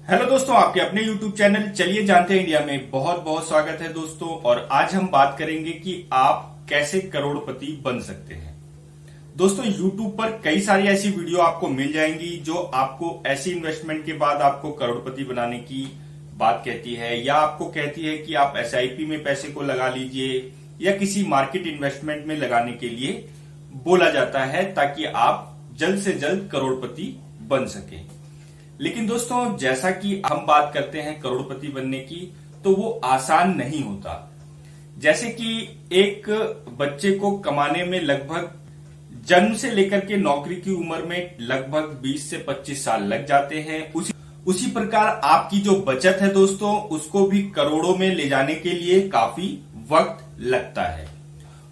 Hello दोस्तों, आपके अपने YouTube चैनल चलिए जानते हैं इंडिया में बहुत बहुत स्वागत है दोस्तों। और आज हम बात करेंगे कि आप कैसे करोड़पति बन सकते हैं। दोस्तों, YouTube पर कई सारी ऐसी वीडियो आपको मिल जाएंगी जो आपको ऐसी इन्वेस्टमेंट के बाद आपको करोड़पति बनाने की बात कहती है, या आपको कहती है कि आप SIP में पैसे को लगा लीजिए या किसी मार्केट इन्वेस्टमेंट में लगाने के लिए बोला जाता है ताकि आप जल्द से जल्द करोड़पति बन सके। लेकिन दोस्तों, जैसा कि हम बात करते हैं करोड़पति बनने की, तो वो आसान नहीं होता। जैसे कि एक बच्चे को कमाने में लगभग जन्म से लेकर के नौकरी की उम्र में लगभग 20 से 25 साल लग जाते हैं, उसी प्रकार आपकी जो बचत है दोस्तों, उसको भी करोड़ों में ले जाने के लिए काफी वक्त लगता है।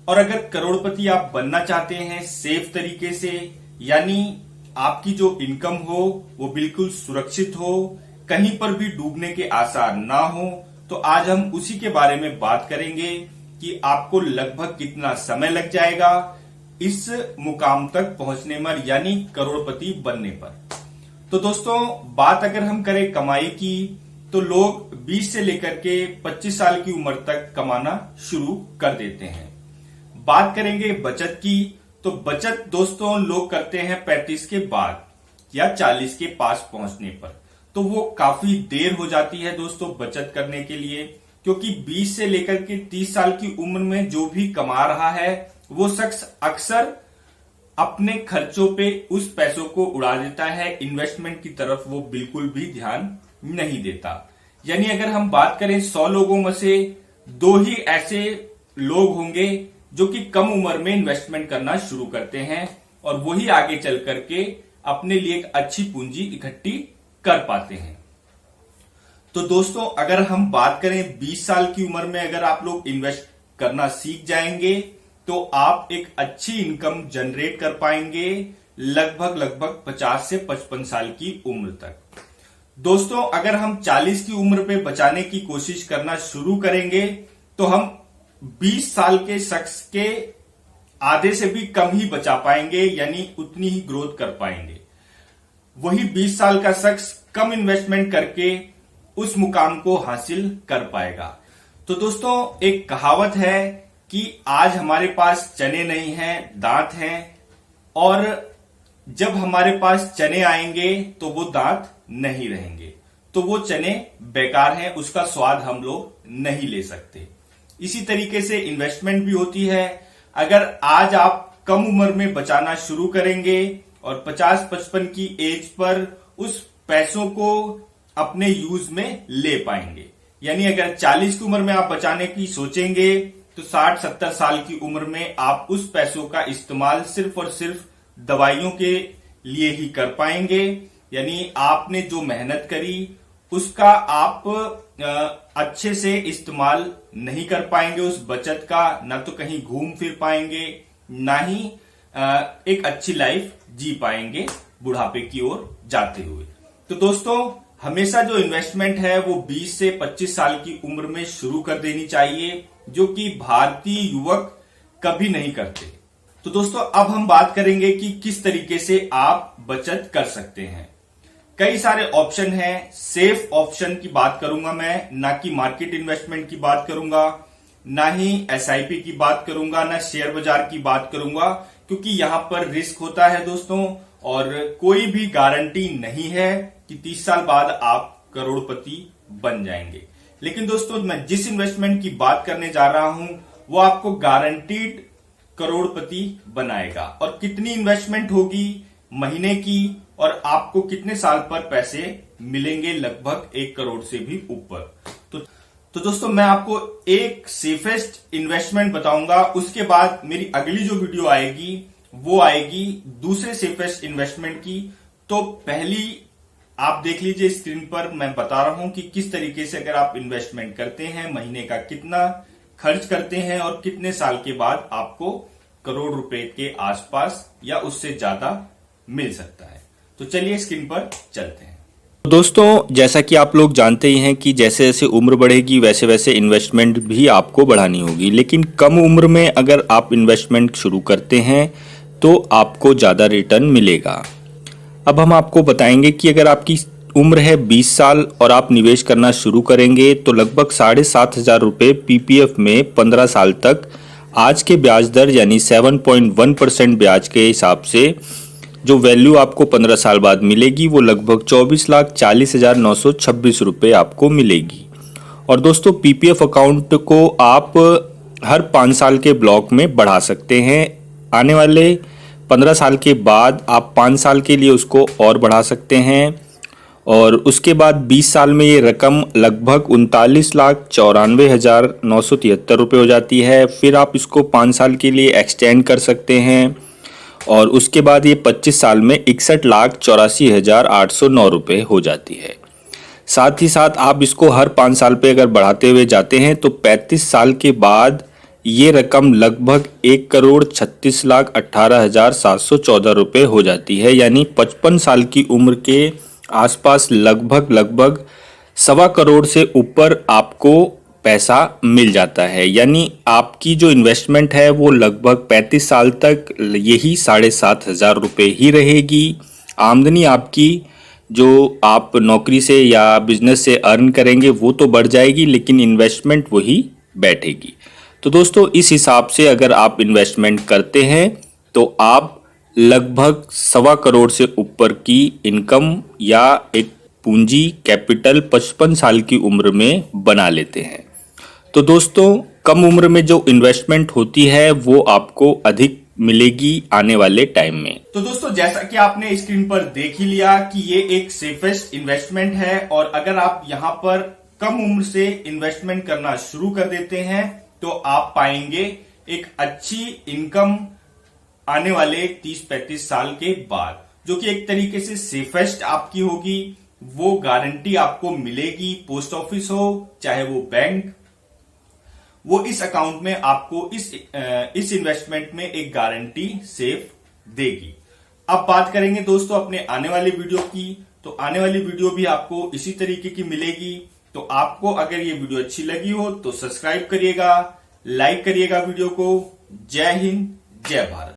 और अगर करोड़पति आप बनना चाहते हैं सेफ तरीके से, यानी आपकी जो इनकम हो वो बिल्कुल सुरक्षित हो, कहीं पर भी डूबने के आसार ना हो, तो आज हम उसी के बारे में बात करेंगे कि आपको लगभग कितना समय लग जाएगा इस मुकाम तक पहुंचने में, यानी करोड़पति बनने पर। तो दोस्तों, बात अगर हम करें कमाई की, तो लोग 20 से लेकर के 25 साल की उम्र तक कमाना शुरू कर देते हैं। बात करेंगे बचत की, तो बचत दोस्तों लोग करते हैं 35 के बाद या 40 के पास पहुंचने पर। तो वो काफी देर हो जाती है दोस्तों बचत करने के लिए, क्योंकि 20 से लेकर के 30 साल की उम्र में जो भी कमा रहा है वो शख्स अक्सर अपने खर्चों पे उस पैसों को उड़ा देता है, इन्वेस्टमेंट की तरफ वो बिल्कुल भी ध्यान नहीं देता। यानी अगर हम बात करें 100 लोगों में से 2 ही ऐसे लोग होंगे जो कि कम उम्र में इन्वेस्टमेंट करना शुरू करते हैं, और वही आगे चल करके अपने लिए एक अच्छी पूंजी इकट्ठी कर पाते हैं। तो दोस्तों, अगर हम बात करें 20 साल की उम्र में अगर आप लोग इन्वेस्ट करना सीख जाएंगे तो आप एक अच्छी इनकम जनरेट कर पाएंगे लगभग 50 से 55 साल की उम्र तक। दोस्तों, अगर हम 40 की उम्र पे बचाने की कोशिश करना शुरू करेंगे तो हम 20 साल के शख्स के आधे से भी कम ही बचा पाएंगे, यानी उतनी ही ग्रोथ कर पाएंगे। वही 20 साल का शख्स कम इन्वेस्टमेंट करके उस मुकाम को हासिल कर पाएगा। तो दोस्तों, एक कहावत है कि आज हमारे पास चने नहीं हैं, दांत हैं, और जब हमारे पास चने आएंगे तो वो दांत नहीं रहेंगे, तो वो चने बेकार हैं, उसका स्वाद हम लोग नहीं ले सकते। इसी तरीके से इन्वेस्टमेंट भी होती है। अगर आज आप कम उम्र में बचाना शुरू करेंगे और 50-55 की एज पर उस पैसों को अपने यूज में ले पाएंगे, यानी अगर 40 की उम्र में आप बचाने की सोचेंगे तो 60-70 साल की उम्र में आप उस पैसों का इस्तेमाल सिर्फ और सिर्फ दवाइयों के लिए ही कर पाएंगे। यानी आपने जो मेहनत करी उसका आप अच्छे से इस्तेमाल नहीं कर पाएंगे, उस बचत का ना तो कहीं घूम फिर पाएंगे, ना ही एक अच्छी लाइफ जी पाएंगे बुढ़ापे की ओर जाते हुए। तो दोस्तों, हमेशा जो इन्वेस्टमेंट है वो 20 से 25 साल की उम्र में शुरू कर देनी चाहिए, जो कि भारतीय युवक कभी नहीं करते। तो दोस्तों, अब हम बात करेंगे कि किस तरीके से आप बचत कर सकते हैं। कई सारे ऑप्शन हैं। सेफ ऑप्शन की बात करूंगा मैं, ना कि मार्केट इन्वेस्टमेंट की बात करूंगा, ना ही SIP की बात करूंगा, ना शेयर बाजार की बात करूंगा, क्योंकि यहां पर रिस्क होता है दोस्तों, और कोई भी गारंटी नहीं है कि 30 साल बाद आप करोड़पति बन जाएंगे। लेकिन दोस्तों, मैं जिस इन्वेस्टमेंट की बात करने जा रहा हूं वो आपको गारंटीड करोड़पति बनाएगा। और कितनी इन्वेस्टमेंट होगी महीने की, और आपको कितने साल पर पैसे मिलेंगे, लगभग 1 करोड़ से भी ऊपर। तो दोस्तों, मैं आपको एक सेफेस्ट इन्वेस्टमेंट बताऊंगा। उसके बाद मेरी अगली जो वीडियो आएगी वो आएगी दूसरे सेफेस्ट इन्वेस्टमेंट की। तो पहली आप देख लीजिए स्क्रीन पर, मैं बता रहा हूं कि किस तरीके से अगर आप इन्वेस्टमेंट करते हैं, महीने का कितना खर्च करते हैं और कितने साल के बाद आपको करोड़ रुपए के आसपास या उससे ज्यादा मिल सकता है। तो चलिए स्क्रीन पर चलते हैं। दोस्तों, जैसा कि आप लोग जानते ही हैं कि जैसे जैसे उम्र बढ़ेगी वैसे वैसे इन्वेस्टमेंट भी आपको बढ़ानी होगी, लेकिन कम उम्र में अगर आप इन्वेस्टमेंट शुरू करते हैं तो आपको ज़्यादा रिटर्न मिलेगा। अब हम आपको बताएंगे कि अगर आपकी उम्र है 20 साल और आप निवेश करना शुरू करेंगे तो लगभग 7,500 रुपये पीपीएफ में 15 साल तक आज के ब्याज दर यानी 7.1% ब्याज के हिसाब से जो वैल्यू आपको 15 साल बाद मिलेगी वो लगभग 24,40,926 रुपये आपको मिलेगी। और दोस्तों पीपीएफ अकाउंट को आप हर 5 साल के ब्लॉक में बढ़ा सकते हैं। आने वाले 15 साल के बाद आप 5 साल के लिए उसको और बढ़ा सकते हैं और उसके बाद 20 साल में ये रकम लगभग 39,94,973 रुपये हो जाती है। फिर आप इसको 5 साल के लिए एक्सटेंड कर सकते हैं और उसके बाद ये 25 साल में 61,84,809 रुपये हो जाती है। साथ ही साथ आप इसको हर 5 साल पे अगर बढ़ाते हुए जाते हैं तो 35 साल के बाद ये रकम लगभग 1,36,18,714 रुपये हो जाती है। यानी 55 साल की उम्र के आसपास लगभग 1.25 करोड़ से ऊपर आपको पैसा मिल जाता है। यानी आपकी जो इन्वेस्टमेंट है वो लगभग 35 साल तक यही 7,500 रुपये ही रहेगी। आमदनी आपकी जो आप नौकरी से या बिजनेस से अर्न करेंगे वो तो बढ़ जाएगी, लेकिन इन्वेस्टमेंट वही बैठेगी। तो दोस्तों इस हिसाब से अगर आप इन्वेस्टमेंट करते हैं तो आप लगभग 1.25 करोड़ से ऊपर की इनकम या एक पूंजी कैपिटल 55 साल की उम्र में बना लेते हैं। तो दोस्तों कम उम्र में जो इन्वेस्टमेंट होती है वो आपको अधिक मिलेगी आने वाले टाइम में। तो दोस्तों जैसा कि आपने स्क्रीन पर देख ही लिया कि ये एक सेफेस्ट इन्वेस्टमेंट है और अगर आप यहाँ पर कम उम्र से इन्वेस्टमेंट करना शुरू कर देते हैं तो आप पाएंगे एक अच्छी इनकम आने वाले 30-35 साल के बाद, जो कि एक तरीके से सेफेस्ट आपकी होगी। वो गारंटी आपको मिलेगी, पोस्ट ऑफिस हो चाहे वो बैंक, वो इस अकाउंट में आपको इस इन्वेस्टमेंट में एक गारंटी सेफ देगी। अब बात करेंगे दोस्तों अपने आने वाली वीडियो की, तो आने वाली वीडियो भी आपको इसी तरीके की मिलेगी। तो आपको अगर ये वीडियो अच्छी लगी हो तो सब्सक्राइब करिएगा, लाइक करिएगा वीडियो को। जय हिंद, जय भारत।